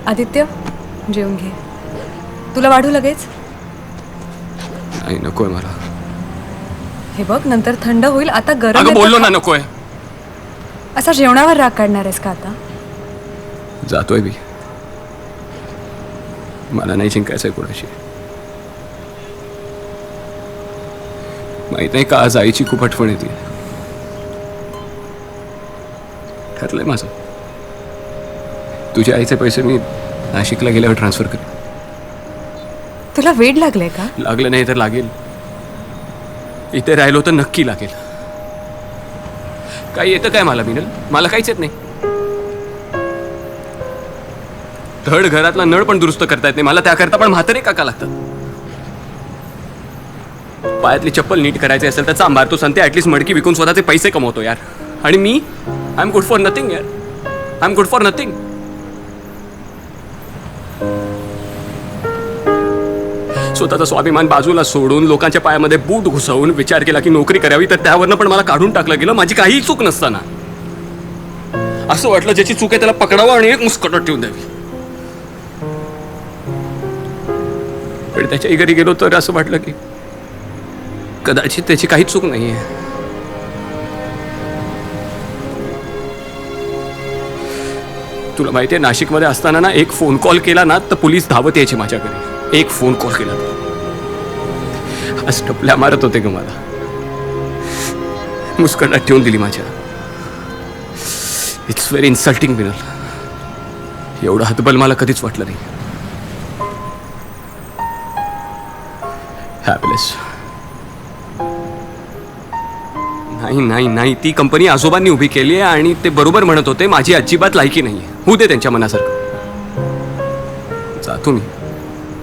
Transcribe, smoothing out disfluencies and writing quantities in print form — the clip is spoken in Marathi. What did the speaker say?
आदित्य जेवून घे. तुला वाढू लगेच? नाही नकोय मला. हे बघ नंतर थंड होईल. आता गरम अगं बोललो ना नकोय. असा जेवणावर राग काढणार आहेस का आता? जातोय मी. मला नाही जिंकायचंय कोणाशी. माहित नाही का आज आईची खूप आठवण येते. ठरलंय माझं. तुझ्या आईचे पैसे मी नाशिकला गेल्यावर ट्रान्सफर कर. तुला वेड लागले का? लागलं नाही तर लागेल. इथे राहिलो तर नक्की लागेल. काही येतं काय मला मिनल? मला काहीच येत नाही. धड घरातला नळ पण दुरुस्त करता येत नाही मला. त्याकरता पण म्हातारे काका लागतात. पायातली चप्पल नीट करायची असेल तर चांभार तो सांगते. ऍटलीस्ट मडकी विकून स्वतःचे पैसे कमवतो यार. आणि मी I am good for nothing यार. I am good for nothing. स्वतःचा स्वाभिमान बाजूला सोडून लोकांच्या पायामध्ये बूट घुसवून विचार केला की नोकरी करावी, तर त्यावरनं पण मला काढून टाकलं गेलं माझी काहीही चूक नसताना. असं वाटलं ज्याची चूक आहे त्याला पकडावं आणि एक मुस्कटात ठेवून द्यावी. पण त्याच्याही घरी गेलो तर असं वाटलं की कदाचित त्याची काहीच चूक नाहीये. तुला माहितीये नाशिकमध्ये असताना ना एक फोन कॉल केला ना तर पोलीस धावत यायचे माझ्या घरी. एक फोन कॉल केला तर आज टपल्या मारत होते ग मला. मुस्कटात ठेवून दिली माझ्या. It's very insulting Minal. एवढं हतबल मला कधीच वाटलं नाही. हॅपलेस. नाही नाही नाही ती कंपनी आजोबांनी उभी केली आहे आणि ते बरोबर म्हणत होते माझी अजिबात लायकी नाहीये. होऊ दे त्यांच्या मनासारखं. जातो मी.